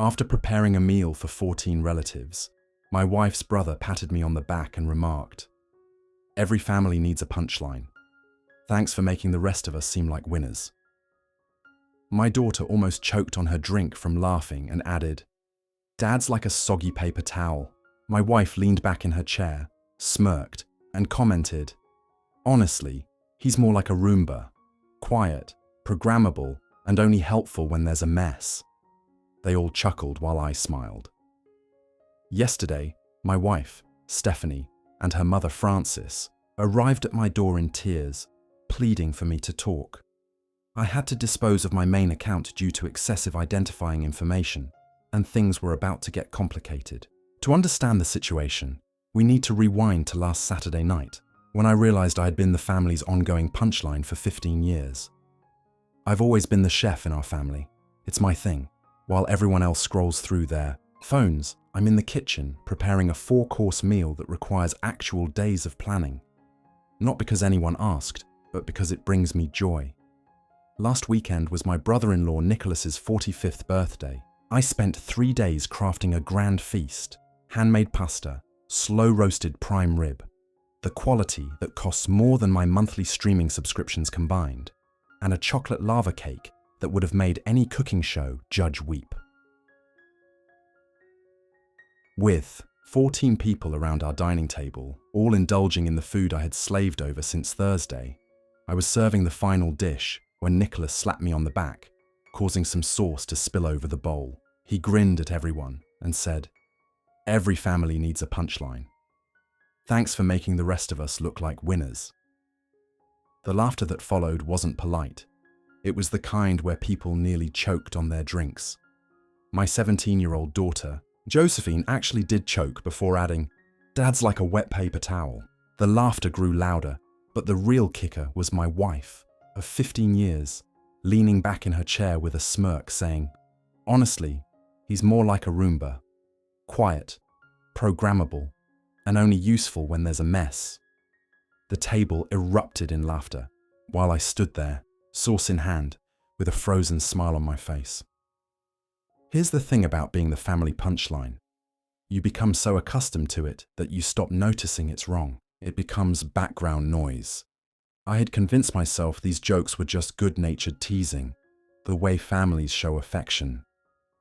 After preparing a meal for 14 relatives, my wife's brother patted me on the back and remarked, "Every family needs a punchline. Thanks for making the rest of us seem like winners." My daughter almost choked on her drink from laughing and added, "Dad's like a soggy paper towel." My wife leaned back in her chair, smirked, and commented, "Honestly, he's more like a Roomba. Quiet, programmable, and only helpful when there's a mess." They all chuckled while I smiled. Yesterday, my wife, Stephanie, and her mother, Frances, arrived at my door in tears, pleading for me to talk. I had to dispose of my main account due to excessive identifying information, and things were about to get complicated. To understand the situation, we need to rewind to last Saturday night, when I realized I had been the family's ongoing punchline for 15 years. I've always been the chef in our family. It's my thing. While everyone else scrolls through their phones, I'm in the kitchen preparing a 4-course meal that requires actual days of planning. Not because anyone asked, but because it brings me joy. Last weekend was my brother-in-law Nicholas's 45th birthday. I spent 3 days crafting a grand feast, handmade pasta, slow-roasted prime rib, the quality that costs more than my monthly streaming subscriptions combined, and a chocolate lava cake that would have made any cooking show judge weep. With 14 people around our dining table, all indulging in the food I had slaved over since Thursday, I was serving the final dish when Nicholas slapped me on the back, causing some sauce to spill over the bowl. He grinned at everyone and said, "Every family needs a punchline. Thanks for making the rest of us look like winners." The laughter that followed wasn't polite. It was the kind where people nearly choked on their drinks. My 17-year-old daughter, Josephine, actually did choke before adding, "Dad's like a wet paper towel." The laughter grew louder, but the real kicker was my wife, of 15 years, leaning back in her chair with a smirk saying, "Honestly, he's more like a Roomba. Quiet, programmable, and only useful when there's a mess." The table erupted in laughter, while I stood there, sauce in hand, with a frozen smile on my face. Here's the thing about being the family punchline. You become so accustomed to it that you stop noticing it's wrong. It becomes background noise. I had convinced myself these jokes were just good-natured teasing, the way families show affection.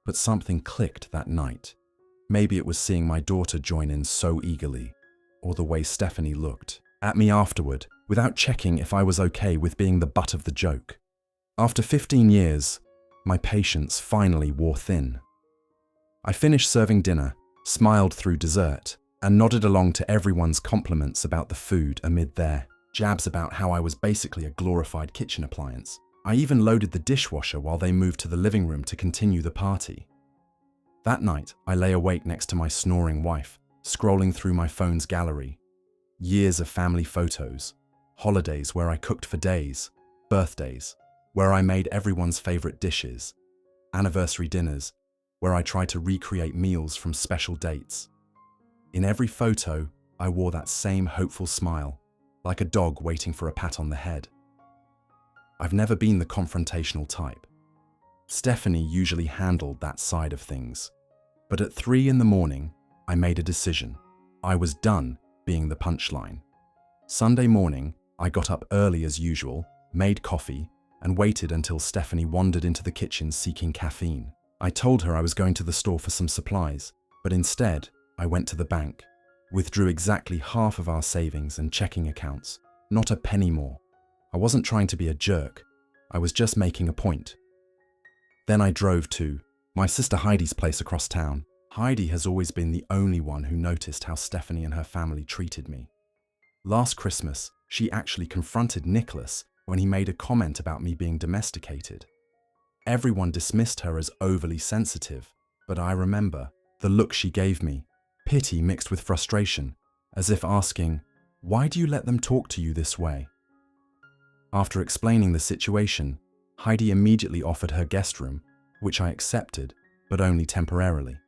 But something clicked that night. Maybe it was seeing my daughter join in so eagerly, or the way Stephanie looked at me afterward, without checking if I was okay with being the butt of the joke. After 15 years, my patience finally wore thin. I finished serving dinner, smiled through dessert, and nodded along to everyone's compliments about the food amid their jabs about how I was basically a glorified kitchen appliance. I even loaded the dishwasher while they moved to the living room to continue the party. That night, I lay awake next to my snoring wife, scrolling through my phone's gallery. Years of family photos, holidays where I cooked for days, birthdays, where I made everyone's favorite dishes, anniversary dinners, where I tried to recreate meals from special dates. In every photo, I wore that same hopeful smile, like a dog waiting for a pat on the head. I've never been the confrontational type. Stephanie usually handled that side of things. But at 3 in the morning, I made a decision. I was done being the punchline. Sunday morning, I got up early as usual, made coffee, and waited until Stephanie wandered into the kitchen seeking caffeine. I told her I was going to the store for some supplies, but instead, I went to the bank, withdrew exactly half of our savings and checking accounts, not a penny more. I wasn't trying to be a jerk, I was just making a point. Then I drove to my sister Heidi's place across town. Heidi has always been the only one who noticed how Stephanie and her family treated me. Last Christmas, she actually confronted Nicholas when he made a comment about me being domesticated. Everyone dismissed her as overly sensitive, but I remember the look she gave me, pity mixed with frustration, as if asking, "Why do you let them talk to you this way?" After explaining the situation, Heidi immediately offered her guest room, which I accepted, but only temporarily.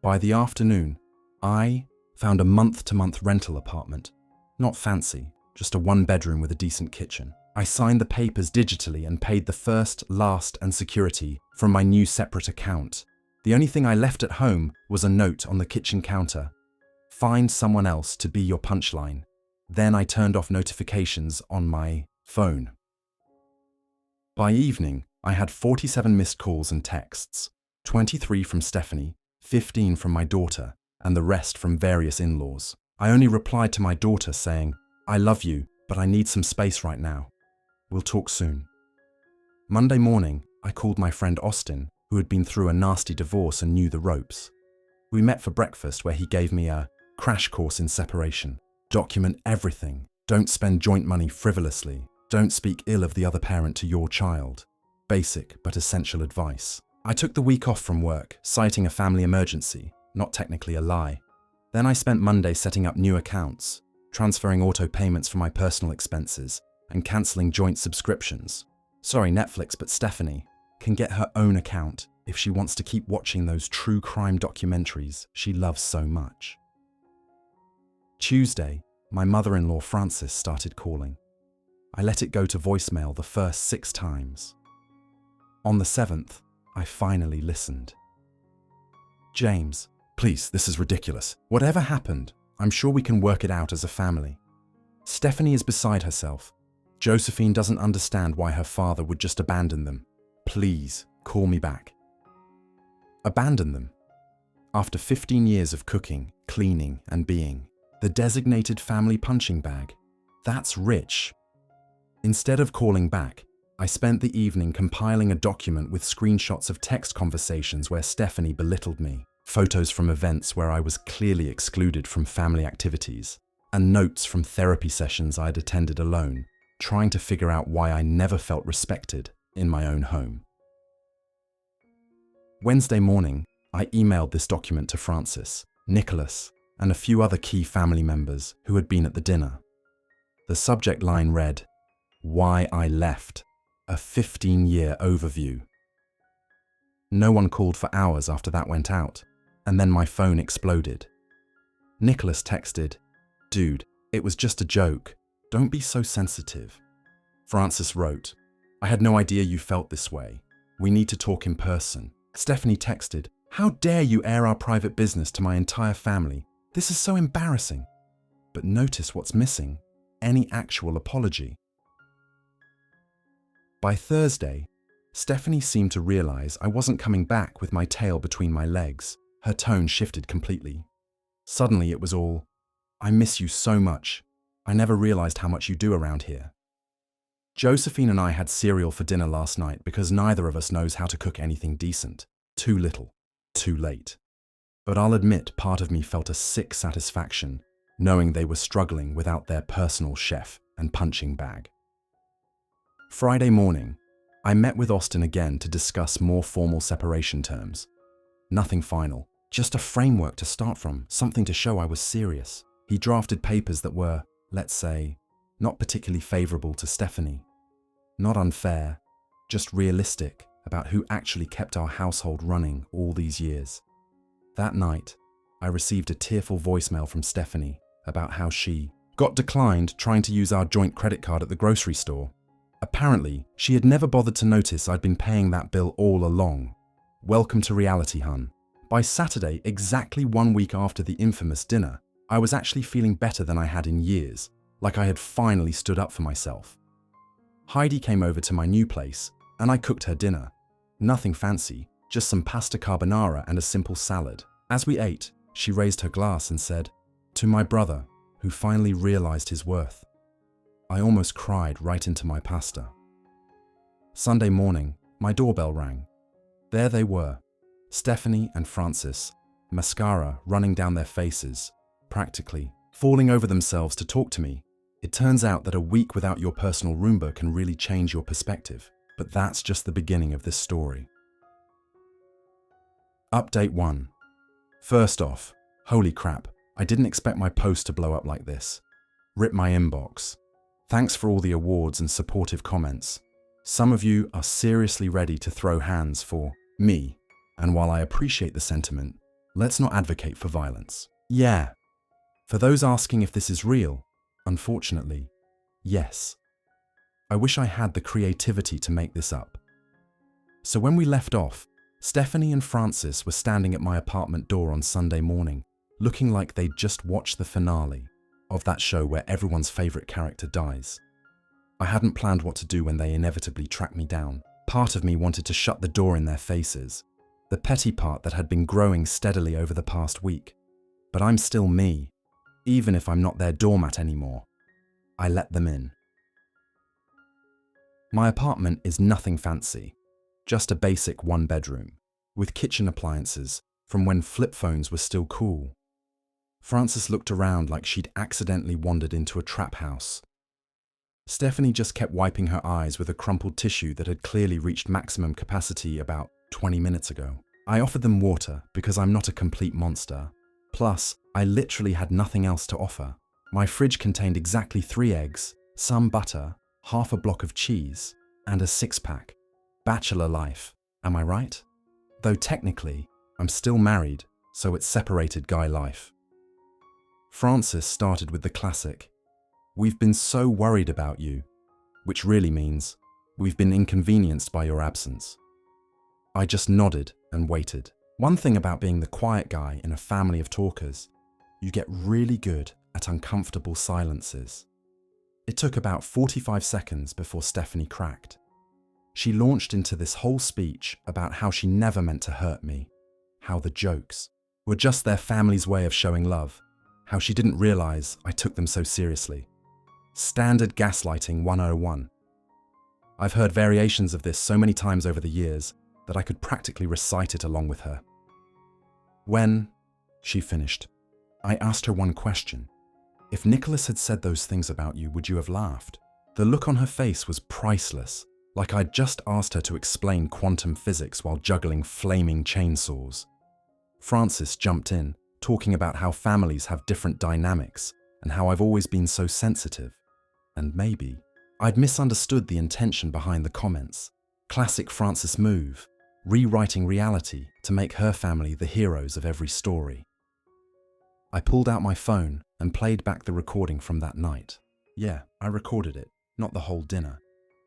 By the afternoon, I found a month-to-month rental apartment. Not fancy, just a 1-bedroom with a decent kitchen. I signed the papers digitally and paid the first, last, and security from my new separate account. The only thing I left at home was a note on the kitchen counter. Find someone else to be your punchline. Then I turned off notifications on my phone. By evening, I had 47 missed calls and texts, 23 from Stephanie, 15 from my daughter, and the rest from various in-laws. I only replied to my daughter saying, "I love you, but I need some space right now. We'll talk soon." Monday morning, I called my friend Austin, who had been through a nasty divorce and knew the ropes. We met for breakfast where he gave me a crash course in separation. Document everything. Don't spend joint money frivolously. Don't speak ill of the other parent to your child. Basic but essential advice. I took the week off from work, citing a family emergency, not technically a lie. Then I spent Monday setting up new accounts, transferring auto payments for my personal expenses, and cancelling joint subscriptions. Sorry, Netflix, but Stephanie can get her own account if she wants to keep watching those true crime documentaries she loves so much. Tuesday, my mother-in-law Frances started calling. I let it go to voicemail the first 6 times. On the 7th, I finally listened. "James, please, this is ridiculous. Whatever happened, I'm sure we can work it out as a family. Stephanie is beside herself. Josephine doesn't understand why her father would just abandon them. Please, call me back." Abandon them? After 15 years of cooking, cleaning, and being the designated family punching bag? That's rich. Instead of calling back, I spent the evening compiling a document with screenshots of text conversations where Stephanie belittled me, photos from events where I was clearly excluded from family activities, and notes from therapy sessions I had attended alone, trying to figure out why I never felt respected in my own home. Wednesday morning, I emailed this document to Francis, Nicholas, and a few other key family members who had been at the dinner. The subject line read, "Why I Left, a 15-year overview." No one called for hours after that went out, and then my phone exploded. Nicholas texted, "Dude, it was just a joke. Don't be so sensitive." Francis wrote, "I had no idea you felt this way. We need to talk in person." Stephanie texted, "How dare you air our private business to my entire family? This is so embarrassing." But notice what's missing: any actual apology. By Thursday, Stephanie seemed to realize I wasn't coming back with my tail between my legs. Her tone shifted completely. Suddenly it was all, "I miss you so much. I never realized how much you do around here." Josephine and I had cereal for dinner last night because neither of us knows how to cook anything decent. Too little, too late. But I'll admit part of me felt a sick satisfaction knowing they were struggling without their personal chef and punching bag. Friday morning, I met with Austin again to discuss more formal separation terms. Nothing final, just a framework to start from, something to show I was serious. He drafted papers that were, let's say, not particularly favorable to Stephanie. Not unfair, just realistic about who actually kept our household running all these years. That night, I received a tearful voicemail from Stephanie about how she got declined trying to use our joint credit card at the grocery store. Apparently, she had never bothered to notice I'd been paying that bill all along. Welcome to reality, hun. By Saturday, exactly 1 week after the infamous dinner, I was actually feeling better than I had in years, like I had finally stood up for myself. Heidi came over to my new place, and I cooked her dinner. Nothing fancy, just some pasta carbonara and a simple salad. As we ate, she raised her glass and said, "To my brother, who finally realized his worth." I almost cried right into my pasta. Sunday morning, my doorbell rang. There they were, Stephanie and Francis, mascara running down their faces, practically falling over themselves to talk to me. It turns out that a week without your personal Roomba can really change your perspective, but that's just the beginning of this story. Update 1. First off, holy crap, I didn't expect my post to blow up like this. Rip my inbox. Thanks for all the awards and supportive comments. Some of you are seriously ready to throw hands for me, and while I appreciate the sentiment, let's not advocate for violence. Yeah. For those asking if this is real, unfortunately, yes. I wish I had the creativity to make this up. So when we left off, Stephanie and Francis were standing at my apartment door on Sunday morning, looking like they'd just watched the finale of that show where everyone's favorite character dies. I hadn't planned what to do when they inevitably tracked me down. Part of me wanted to shut the door in their faces, the petty part that had been growing steadily over the past week. But I'm still me, even if I'm not their doormat anymore. I let them in. My apartment is nothing fancy, just a basic one-bedroom, with kitchen appliances from when flip phones were still cool. Frances looked around like she'd accidentally wandered into a trap house. Stephanie just kept wiping her eyes with a crumpled tissue that had clearly reached maximum capacity about 20 minutes ago. I offered them water because I'm not a complete monster. Plus, I literally had nothing else to offer. My fridge contained exactly 3 eggs, some butter, half a block of cheese, and a 6-pack. Bachelor life, am I right? Though technically, I'm still married, so it's separated guy life. Francis started with the classic, "We've been so worried about you," which really means, "We've been inconvenienced by your absence." I just nodded and waited. One thing about being the quiet guy in a family of talkers, you get really good at uncomfortable silences. It took about 45 seconds before Stephanie cracked. She launched into this whole speech about how she never meant to hurt me, how the jokes were just their family's way of showing love, how she didn't realize I took them so seriously. Standard gaslighting 101. I've heard variations of this so many times over the years that I could practically recite it along with her. When she finished, I asked her one question. If Nicholas had said those things about you, would you have laughed? The look on her face was priceless, like I'd just asked her to explain quantum physics while juggling flaming chainsaws. Francis jumped in, talking about how families have different dynamics and how I've always been so sensitive. And maybe I'd misunderstood the intention behind the comments. Classic Francis move, rewriting reality to make her family the heroes of every story. I pulled out my phone and played back the recording from that night. Yeah, I recorded it, not the whole dinner.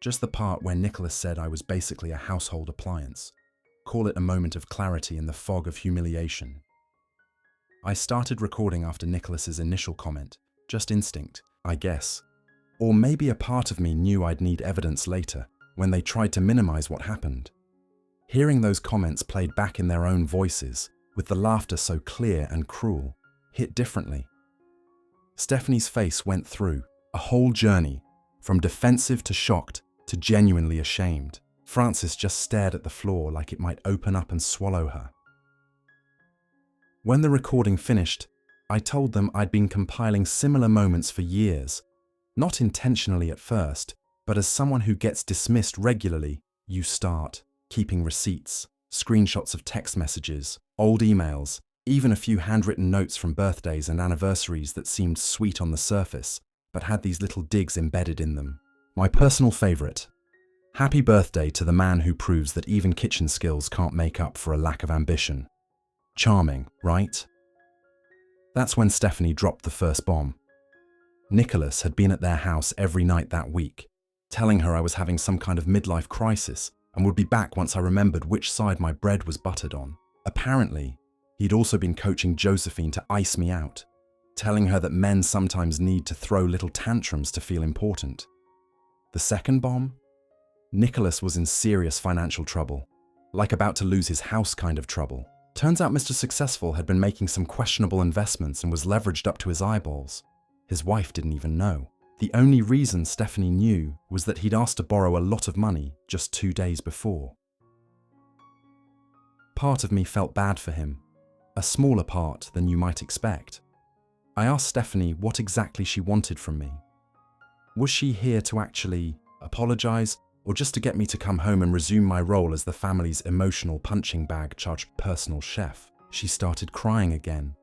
Just the part where Nicholas said I was basically a household appliance. Call it a moment of clarity in the fog of humiliation. I started recording after Nicholas's initial comment, just instinct, I guess. Or maybe a part of me knew I'd need evidence later, when they tried to minimize what happened. Hearing those comments played back in their own voices, with the laughter so clear and cruel, hit differently. Stephanie's face went through a whole journey, from defensive to shocked to genuinely ashamed. Francis just stared at the floor like it might open up and swallow her. When the recording finished, I told them I'd been compiling similar moments for years, not intentionally at first, but as someone who gets dismissed regularly, you start keeping receipts, screenshots of text messages, old emails, even a few handwritten notes from birthdays and anniversaries that seemed sweet on the surface, but had these little digs embedded in them. My personal favorite. Happy birthday to the man who proves that even kitchen skills can't make up for a lack of ambition. Charming, right? That's when Stephanie dropped the first bomb. Nicholas had been at their house every night that week, telling her I was having some kind of midlife crisis and would be back once I remembered which side my bread was buttered on. Apparently, he'd also been coaching Josephine to ice me out, telling her that men sometimes need to throw little tantrums to feel important. The second bomb? Nicholas was in serious financial trouble, like about to lose his house kind of trouble. Turns out Mr. Successful had been making some questionable investments and was leveraged up to his eyeballs. His wife didn't even know. The only reason Stephanie knew was that he'd asked to borrow a lot of money just 2 days before. Part of me felt bad for him, a smaller part than you might expect. I asked Stephanie what exactly she wanted from me. Was she here to actually apologize, or just to get me to come home and resume my role as the family's emotional punching bag charged personal chef? She started crying again,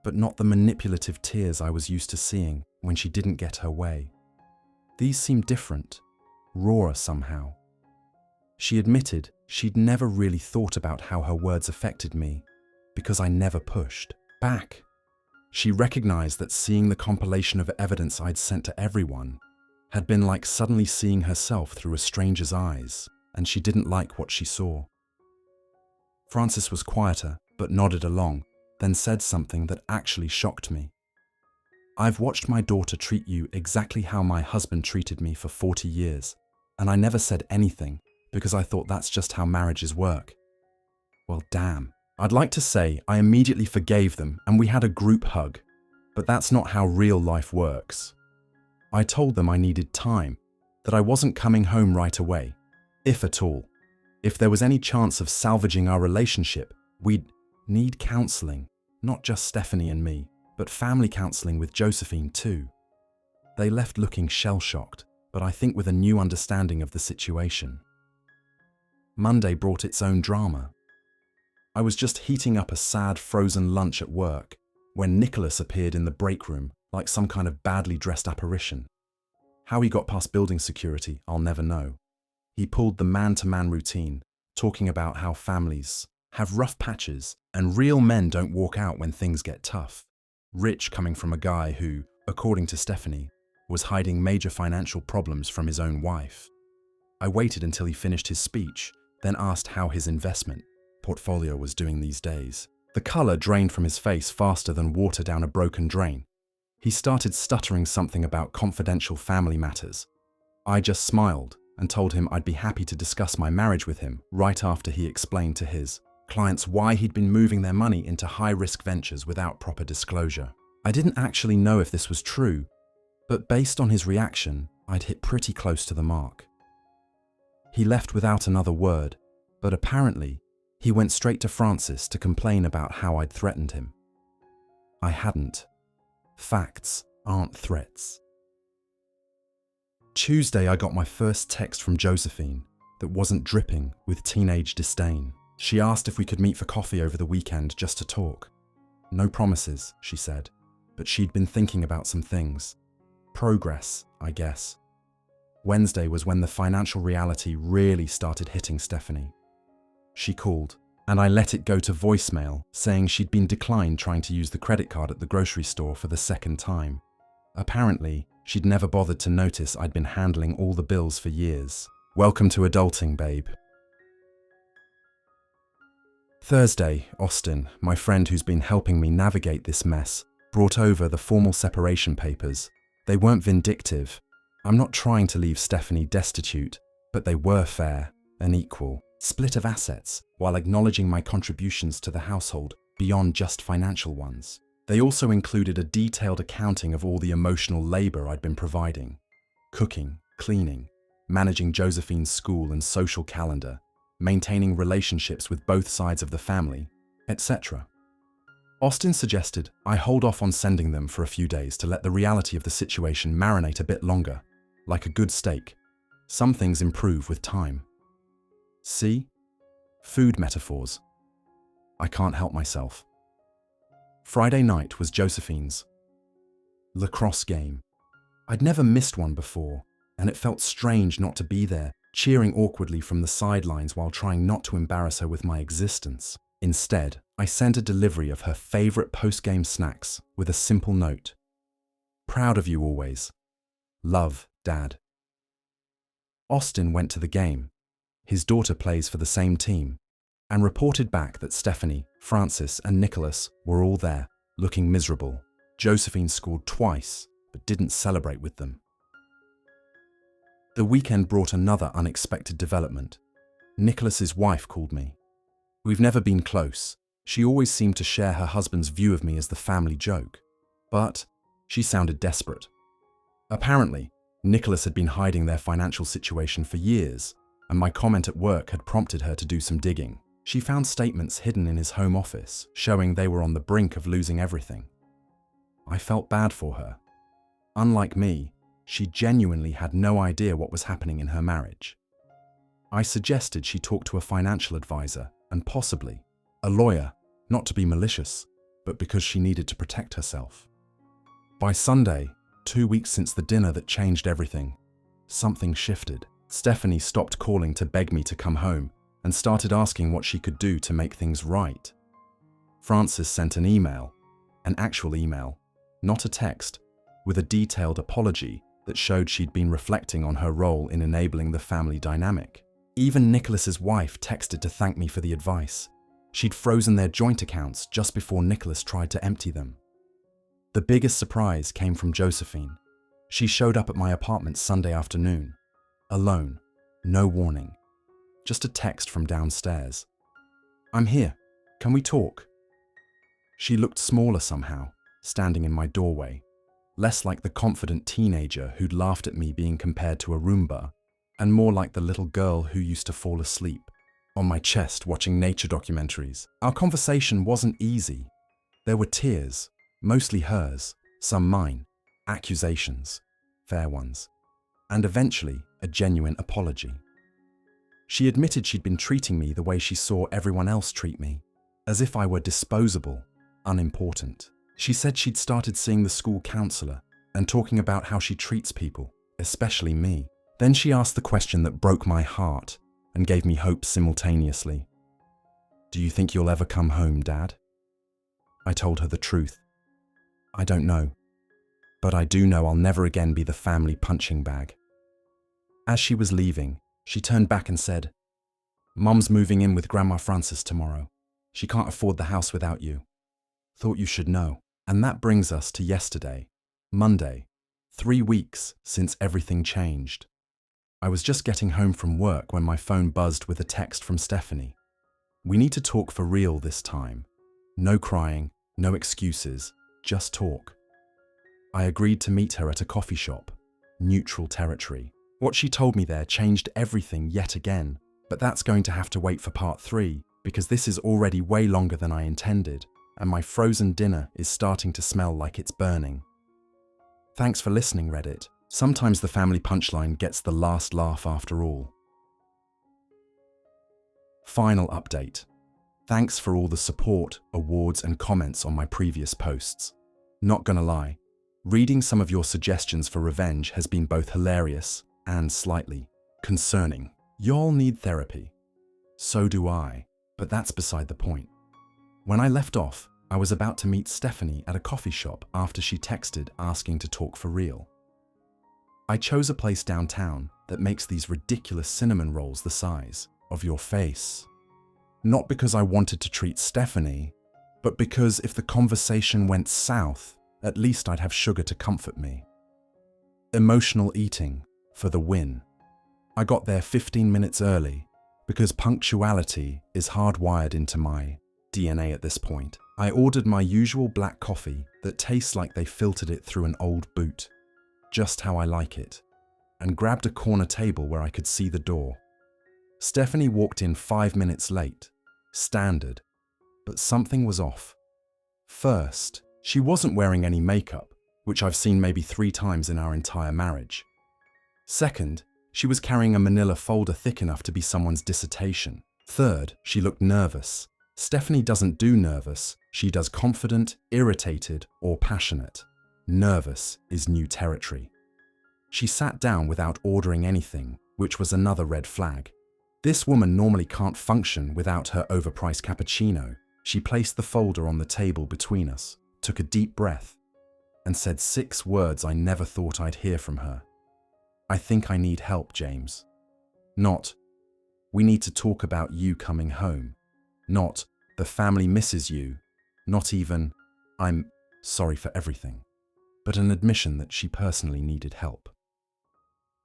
but not the manipulative tears I was used to seeing when she didn't get her way. These seemed different, rawer somehow. She admitted she'd never really thought about how her words affected me, because I never pushed back. She recognized that seeing the compilation of evidence I'd sent to everyone had been like suddenly seeing herself through a stranger's eyes, and she didn't like what she saw. Francis was quieter, but nodded along, then said something that actually shocked me. I've watched my daughter treat you exactly how my husband treated me for 40 years, and I never said anything because I thought that's just how marriages work. Well, damn. I'd like to say I immediately forgave them and we had a group hug, but that's not how real life works. I told them I needed time, that I wasn't coming home right away, if at all. If there was any chance of salvaging our relationship, we'd need counselling, not just Stephanie and me, but family counselling with Josephine too. They left looking shell-shocked, but I think with a new understanding of the situation. Monday brought its own drama. I was just heating up a sad frozen lunch at work when Nicholas appeared in the break room like some kind of badly dressed apparition. How he got past building security, I'll never know. He pulled the man-to-man routine, talking about how families have rough patches and real men don't walk out when things get tough. Rich coming from a guy who, according to Stephanie, was hiding major financial problems from his own wife. I waited until he finished his speech, then asked how his investment portfolio was doing these days. The color drained from his face faster than water down a broken drain. He started stuttering something about confidential family matters. I just smiled and told him I'd be happy to discuss my marriage with him right after he explained to his clients why he'd been moving their money into high-risk ventures without proper disclosure. I didn't actually know if this was true, but based on his reaction, I'd hit pretty close to the mark. He left without another word, but apparently, he went straight to Francis to complain about how I'd threatened him. I hadn't. Facts aren't threats. Tuesday, I got my first text from Josephine that wasn't dripping with teenage disdain. She asked if we could meet for coffee over the weekend just to talk. No promises, she said, but she'd been thinking about some things. Progress, I guess. Wednesday was when the financial reality really started hitting Stephanie. She called, and I let it go to voicemail, saying she'd been declined trying to use the credit card at the grocery store for the second time. Apparently, she'd never bothered to notice I'd been handling all the bills for years. Welcome to adulting, babe. Thursday, Austin, my friend who's been helping me navigate this mess, brought over the formal separation papers. They weren't vindictive. I'm not trying to leave Stephanie destitute, but they were fair and equal. Split of assets, while acknowledging my contributions to the household beyond just financial ones. They also included a detailed accounting of all the emotional labor I'd been providing. Cooking, cleaning, managing Josephine's school and social calendar, maintaining relationships with both sides of the family, etc. Austin suggested I hold off on sending them for a few days to let the reality of the situation marinate a bit longer, like a good steak. Some things improve with time. See? Food metaphors. I can't help myself. Friday night was Josephine's lacrosse game. I'd never missed one before, and it felt strange not to be there, cheering awkwardly from the sidelines while trying not to embarrass her with my existence. Instead, I sent a delivery of her favorite post-game snacks with a simple note. Proud of you always. Love, Dad. Austin went to the game. His daughter plays for the same team, and reported back that Stephanie, Francis, and Nicholas were all there, looking miserable. Josephine scored twice, but didn't celebrate with them. The weekend brought another unexpected development. Nicholas's wife called me. We've never been close. She always seemed to share her husband's view of me as the family joke. But she sounded desperate. Apparently, Nicholas had been hiding their financial situation for years, and my comment at work had prompted her to do some digging. She found statements hidden in his home office, showing they were on the brink of losing everything. I felt bad for her. Unlike me, she genuinely had no idea what was happening in her marriage. I suggested she talk to a financial advisor and possibly a lawyer, not to be malicious, but because she needed to protect herself. By Sunday, 2 weeks since the dinner that changed everything, something shifted. Stephanie stopped calling to beg me to come home and started asking what she could do to make things right. Francis sent an email, an actual email, not a text, with a detailed apology that showed she'd been reflecting on her role in enabling the family dynamic. Even Nicholas's wife texted to thank me for the advice, She'd frozen their joint accounts just before Nicholas tried to empty them. The biggest surprise came from Josephine. She showed up at my apartment Sunday afternoon, alone, no warning, just a text from downstairs. "I'm here. Can we talk?" She looked smaller somehow, standing in my doorway, less like the confident teenager who'd laughed at me being compared to a Roomba, and more like the little girl who used to fall asleep on my chest watching nature documentaries. Our conversation wasn't easy. There were tears, mostly hers, some mine, accusations, fair ones, and eventually a genuine apology. She admitted she'd been treating me the way she saw everyone else treat me, as if I were disposable, unimportant. She said she'd started seeing the school counselor and talking about how she treats people, especially me. Then she asked the question that broke my heart and gave me hope simultaneously. "Do you think you'll ever come home, Dad?" I told her the truth. "I don't know, but I do know I'll never again be the family punching bag." As she was leaving, she turned back and said, "Mum's moving in with Grandma Frances tomorrow. She can't afford the house without you. Thought you should know." And that brings us to yesterday, Monday, 3 weeks since everything changed. I was just getting home from work when my phone buzzed with a text from Stephanie. "We need to talk for real this time. No crying, no excuses, just talk." I agreed to meet her at a coffee shop, neutral territory. What she told me there changed everything yet again, but that's going to have to wait for part 3, because this is already way longer than I intended, and my frozen dinner is starting to smell like it's burning. Thanks for listening, Reddit. Sometimes the family punchline gets the last laugh after all. Final update. Thanks for all the support, awards, and comments on my previous posts. Not gonna lie, reading some of your suggestions for revenge has been both hilarious and slightly concerning. Y'all need therapy. So do I, but that's beside the point. When I left off, I was about to meet Stephanie at a coffee shop after she texted asking to talk for real. I chose a place downtown that makes these ridiculous cinnamon rolls the size of your face. Not because I wanted to treat Stephanie, but because if the conversation went south, at least I'd have sugar to comfort me. Emotional eating for the win. I got there 15 minutes early because punctuality is hardwired into my DNA at this point. I ordered my usual black coffee that tastes like they filtered it through an old boot, just how I like it, and grabbed a corner table where I could see the door. Stephanie walked in 5 minutes late, standard, but something was off. First, she wasn't wearing any makeup, which I've seen maybe 3 times in our entire marriage. Second, she was carrying a manila folder thick enough to be someone's dissertation. Third, she looked nervous. Stephanie doesn't do nervous, she does confident, irritated, or passionate. Nervous is new territory. She sat down without ordering anything, which was another red flag. This woman normally can't function without her overpriced cappuccino. She placed the folder on the table between us, took a deep breath, and said 6 words I never thought I'd hear from her. "I think I need help, James." Not, "We need to talk about you coming home." Not, "The family misses you." Not even, "I'm sorry for everything." But an admission that she personally needed help.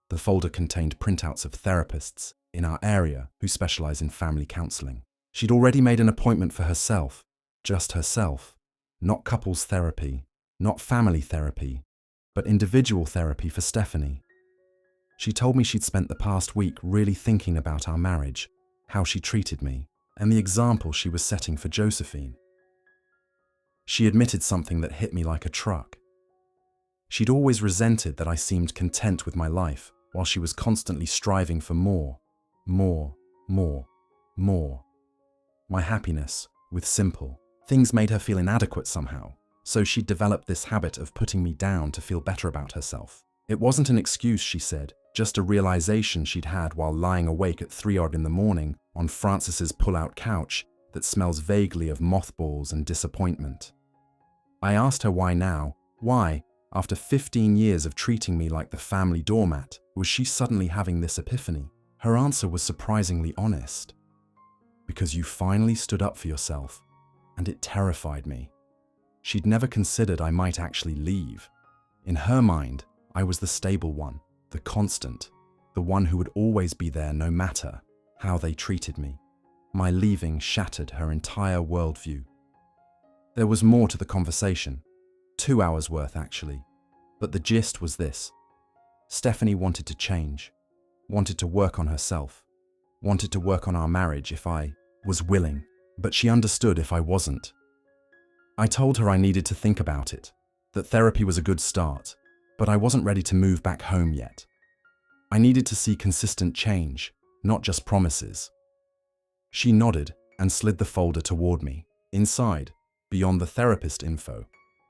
The folder contained printouts of therapists in our area who specialize in family counseling. She'd already made an appointment for herself, just herself, not couples therapy, not family therapy, but individual therapy for Stephanie. She told me she'd spent the past week really thinking about our marriage, how she treated me, and the example she was setting for Josephine. She admitted something that hit me like a truck. She'd always resented that I seemed content with my life, while she was constantly striving for more, more, more, more. My happiness, with simple things, made her feel inadequate somehow, so she'd developed this habit of putting me down to feel better about herself. It wasn't an excuse, she said, just a realization she'd had while lying awake at 3 odd in the morning on Frances's pull-out couch that smells vaguely of mothballs and disappointment. I asked her why now. Why, after 15 years of treating me like the family doormat, was she suddenly having this epiphany? Her answer was surprisingly honest. because you finally stood up for yourself, and it terrified me. She'd never considered I might actually leave. In her mind, I was the stable one, the constant, the one who would always be there no matter how they treated me. My leaving shattered her entire worldview. There was more to the conversation, 2 hours worth actually, but the gist was this. Stephanie wanted to change, wanted to work on herself, wanted to work on our marriage if I was willing, but she understood if I wasn't. I told her I needed to think about it, that therapy was a good start, but I wasn't ready to move back home yet. I needed to see consistent change, not just promises. She nodded and slid the folder toward me. Inside, beyond the therapist info,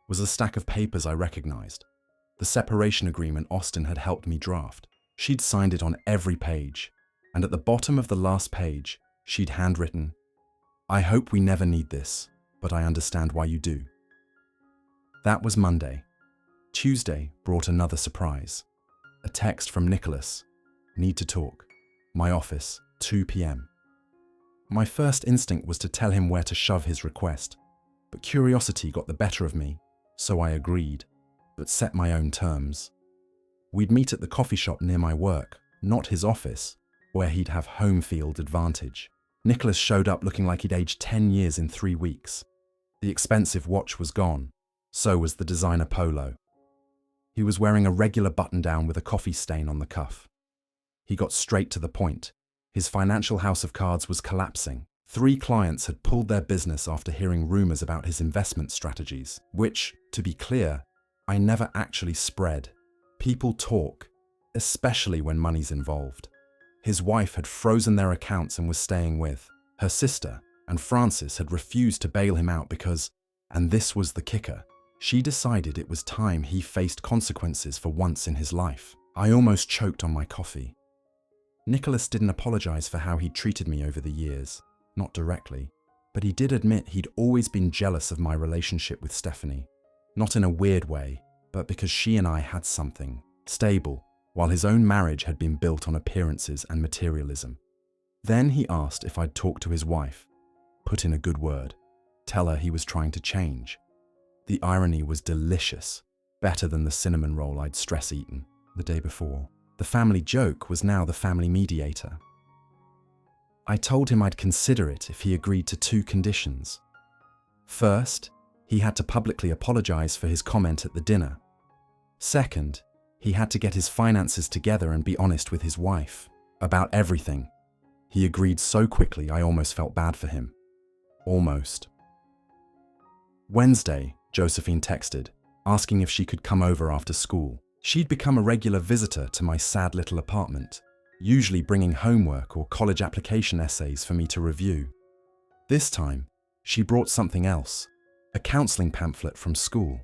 was a stack of papers I recognized. The separation agreement Austin had helped me draft. She'd signed it on every page, and at the bottom of the last page, she'd handwritten, "I hope we never need this, but I understand why you do." That was Monday. Tuesday brought another surprise. A text from Nicholas. "Need to talk. My office, 2 p.m. My first instinct was to tell him where to shove his request, but curiosity got the better of me, so I agreed, but set my own terms. We'd meet at the coffee shop near my work, not his office, where he'd have home field advantage. Nicholas showed up looking like he'd aged 10 years in 3 weeks. The expensive watch was gone, so was the designer polo. He was wearing a regular button-down with a coffee stain on the cuff. He got straight to the point. His financial house of cards was collapsing. 3 clients had pulled their business after hearing rumors about his investment strategies, which, to be clear, I never actually spread. People talk, especially when money's involved. His wife had frozen their accounts and was staying with her sister, and Frances had refused to bail him out because, and this was the kicker, she decided it was time he faced consequences for once in his life. I almost choked on my coffee. Nicholas didn't apologize for how he'd treated me over the years, not directly, but he did admit he'd always been jealous of my relationship with Stephanie. Not in a weird way, but because she and I had something stable, while his own marriage had been built on appearances and materialism. Then he asked if I'd talk to his wife, put in a good word, tell her he was trying to change. The irony was delicious, better than the cinnamon roll I'd stress-eaten the day before. The family joke was now the family mediator. I told him I'd consider it if he agreed to 2 conditions. First, he had to publicly apologize for his comment at the dinner. Second, he had to get his finances together and be honest with his wife about everything. He agreed so quickly I almost felt bad for him. Almost. Wednesday, Josephine texted, asking if she could come over after school. She'd become a regular visitor to my sad little apartment, usually bringing homework or college application essays for me to review. This time, she brought something else, a counseling pamphlet from school.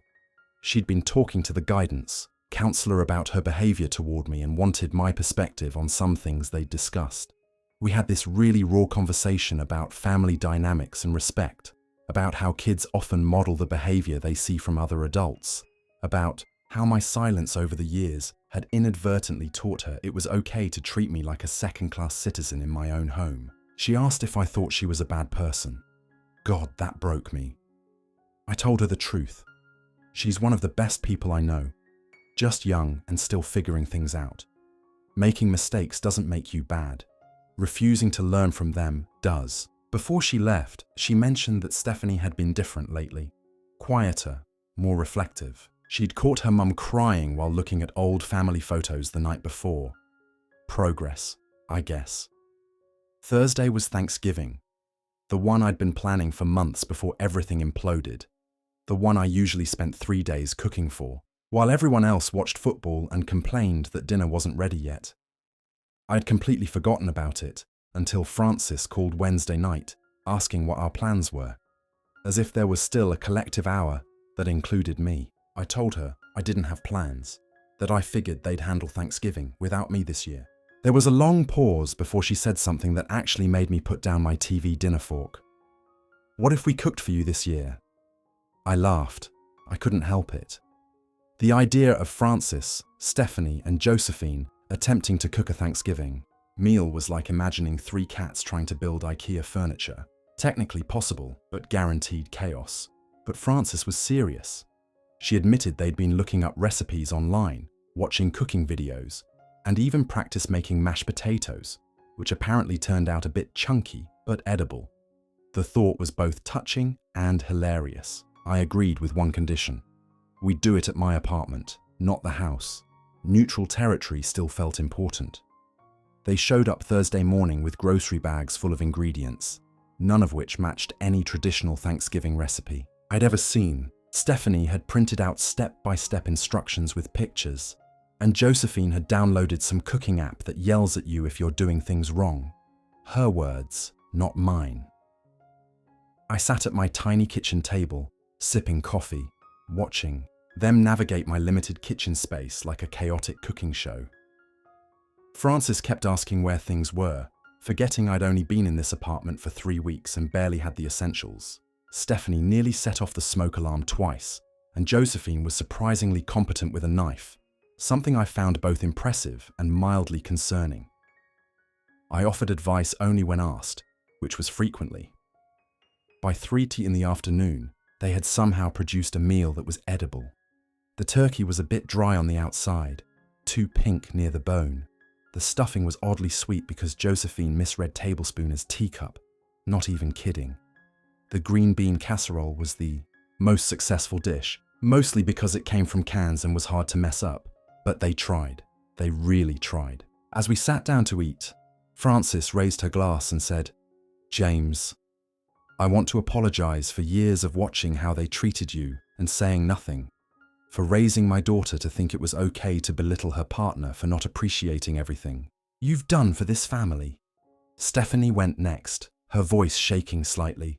She'd been talking to the guidance counselor about her behavior toward me and wanted my perspective on some things they'd discussed. We had this really raw conversation about family dynamics and respect, about how kids often model the behavior they see from other adults, about how my silence over the years had inadvertently taught her it was okay to treat me like a second-class citizen in my own home. She asked if I thought she was a bad person. God, that broke me. I told her the truth. She's one of the best people I know, just young and still figuring things out. Making mistakes doesn't make you bad. Refusing to learn from them does. Before she left, she mentioned that Stephanie had been different lately. Quieter, more reflective. She'd caught her mum crying while looking at old family photos the night before. Progress, I guess. Thursday was Thanksgiving. The one I'd been planning for months before everything imploded. The one I usually spent 3 days cooking for, while everyone else watched football and complained that dinner wasn't ready yet. I'd completely forgotten about it until Frances called Wednesday night, asking what our plans were, as if there was still a collective hour that included me. I told her I didn't have plans, that I figured they'd handle Thanksgiving without me this year. There was a long pause before she said something that actually made me put down my TV dinner fork. "What if we cooked for you this year?" I laughed. I couldn't help it. The idea of Frances, Stephanie, and Josephine attempting to cook a Thanksgiving Meal was like imagining 3 cats trying to build IKEA furniture. Technically possible, but guaranteed chaos. But Frances was serious. She admitted they'd been looking up recipes online, watching cooking videos, and even practiced making mashed potatoes, which apparently turned out a bit chunky, but edible. The thought was both touching and hilarious. I agreed with one condition. We'd do it at my apartment, not the house. Neutral territory still felt important. They showed up Thursday morning with grocery bags full of ingredients, none of which matched any traditional Thanksgiving recipe I'd ever seen. Stephanie had printed out step-by-step instructions with pictures, and Josephine had downloaded some cooking app that yells at you if you're doing things wrong. Her words, not mine. I sat at my tiny kitchen table, sipping coffee, watching them navigate my limited kitchen space like a chaotic cooking show. Frances kept asking where things were, forgetting I'd only been in this apartment for 3 weeks and barely had the essentials. Stephanie nearly set off the smoke alarm twice, and Josephine was surprisingly competent with a knife, something I found both impressive and mildly concerning. I offered advice only when asked, which was frequently. By 3 in the afternoon, they had somehow produced a meal that was edible. The turkey was a bit dry on the outside, too pink near the bone. The stuffing was oddly sweet because Josephine misread tablespoon as teacup, not even kidding. The green bean casserole was the most successful dish, mostly because it came from cans and was hard to mess up. But they tried. They really tried. As we sat down to eat, Frances raised her glass and said, "James, I want to apologize for years of watching how they treated you and saying nothing, for raising my daughter to think it was okay to belittle her partner for not appreciating everything you've done for this family." Stephanie went next, her voice shaking slightly.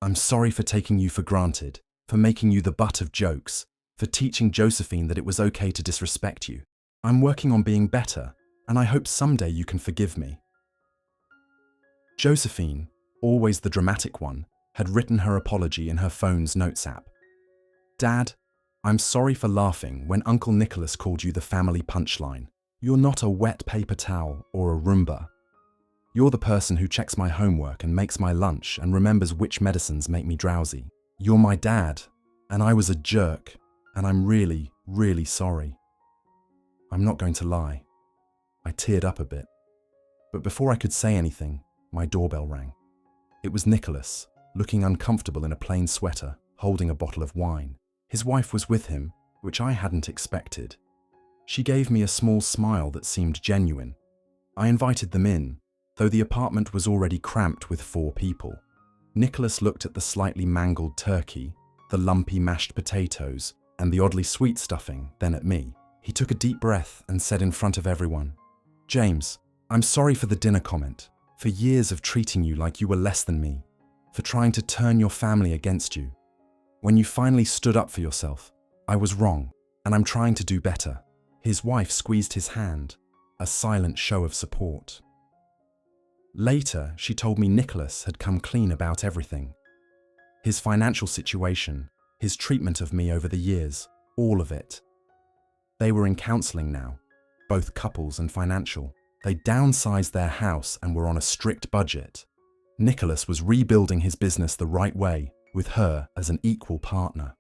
"I'm sorry for taking you for granted, for making you the butt of jokes, for teaching Josephine that it was okay to disrespect you. I'm working on being better, and I hope someday you can forgive me." Josephine, always the dramatic one, had written her apology in her phone's notes app. "Dad, I'm sorry for laughing when Uncle Nicholas called you the family punchline. You're not a wet paper towel or a Roomba. You're the person who checks my homework and makes my lunch and remembers which medicines make me drowsy. You're my dad, and I was a jerk, and I'm really, really sorry." I'm not going to lie. I teared up a bit. But before I could say anything, my doorbell rang. It was Nicholas, looking uncomfortable in a plain sweater, holding a bottle of wine. His wife was with him, which I hadn't expected. She gave me a small smile that seemed genuine. I invited them in, though the apartment was already cramped with 4 people. Nicholas looked at the slightly mangled turkey, the lumpy mashed potatoes, and the oddly sweet stuffing, then at me. He took a deep breath and said in front of everyone, "James, I'm sorry for the dinner comment, for years of treating you like you were less than me, for trying to turn your family against you. When you finally stood up for yourself, I was wrong, and I'm trying to do better." His wife squeezed his hand, a silent show of support. Later, she told me Nicholas had come clean about everything. His financial situation, his treatment of me over the years, all of it. They were in counseling now, both couples and financial. They downsized their house and were on a strict budget. Nicholas was rebuilding his business the right way, with her as an equal partner.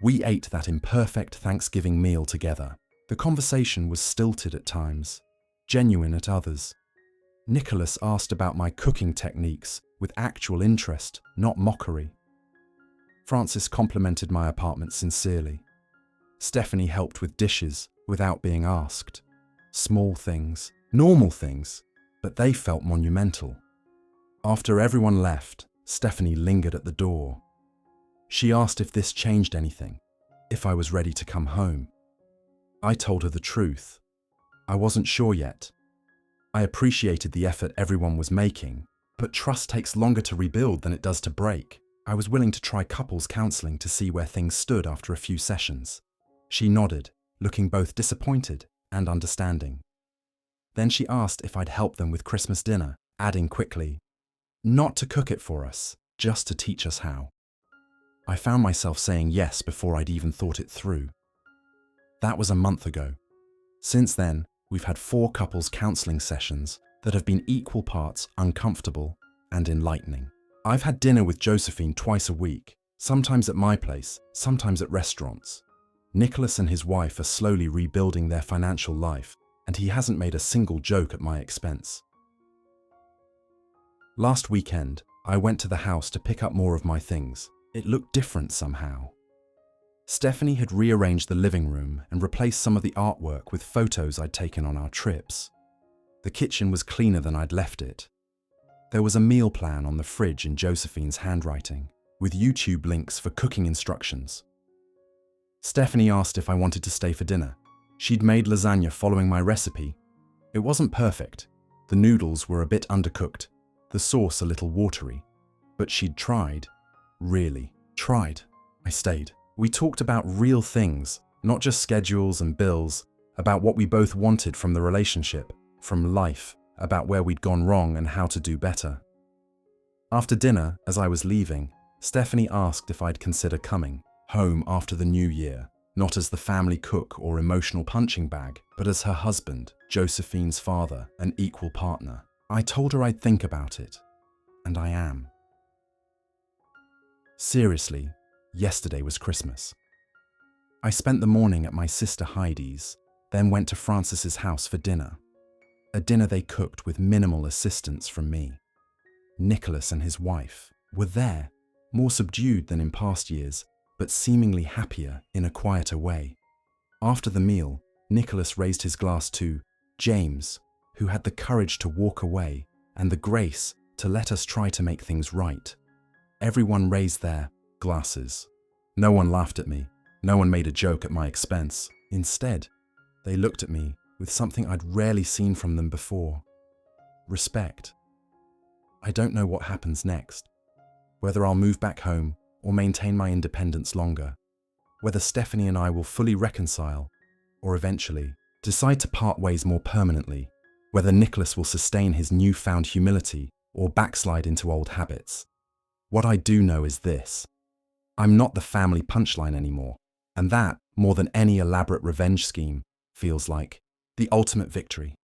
We ate that imperfect Thanksgiving meal together. The conversation was stilted at times, genuine at others. Nicholas asked about my cooking techniques with actual interest, not mockery. Frances complimented my apartment sincerely. Stephanie helped with dishes without being asked. Small things, normal things, but they felt monumental. After everyone left, Stephanie lingered at the door. She asked if this changed anything, if I was ready to come home. I told her the truth. I wasn't sure yet. I appreciated the effort everyone was making, but trust takes longer to rebuild than it does to break. I was willing to try couples counseling to see where things stood after a few sessions. She nodded, looking both disappointed and understanding. Then she asked if I'd help them with Christmas dinner, adding quickly, "Not to cook it for us, just to teach us how." I found myself saying yes before I'd even thought it through. That was a month ago. Since then, we've had 4 couples counseling sessions that have been equal parts uncomfortable and enlightening. I've had dinner with Josephine twice a week, sometimes at my place, sometimes at restaurants. Nicholas and his wife are slowly rebuilding their financial life, and he hasn't made a single joke at my expense. Last weekend, I went to the house to pick up more of my things. It looked different somehow. Stephanie had rearranged the living room and replaced some of the artwork with photos I'd taken on our trips. The kitchen was cleaner than I'd left it. There was a meal plan on the fridge in Josephine's handwriting, with YouTube links for cooking instructions. Stephanie asked if I wanted to stay for dinner. She'd made lasagna following my recipe. It wasn't perfect. The noodles were a bit undercooked, the sauce a little watery. But she'd tried. Really tried. I stayed. We talked about real things, not just schedules and bills, about what we both wanted from the relationship, from life, about where we'd gone wrong and how to do better. After dinner, as I was leaving, Stephanie asked if I'd consider coming home after the new year, not as the family cook or emotional punching bag, but as her husband, Josephine's father, an equal partner. I told her I'd think about it, and I am. Seriously, yesterday was Christmas. I spent the morning at my sister Heidi's, then went to Francis's house for dinner. A dinner they cooked with minimal assistance from me. Nicholas and his wife were there, more subdued than in past years, but seemingly happier in a quieter way. After the meal, Nicholas raised his glass to James, who had the courage to walk away and the grace to let us try to make things right. Everyone raised their glasses. No one laughed at me. No one made a joke at my expense. Instead, they looked at me with something I'd rarely seen from them before. Respect. I don't know what happens next. Whether I'll move back home or maintain my independence longer. Whether Stephanie and I will fully reconcile or eventually decide to part ways more permanently. Whether Nicholas will sustain his newfound humility or backslide into old habits. What I do know is this. I'm not the family punchline anymore, and that, more than any elaborate revenge scheme, feels like the ultimate victory.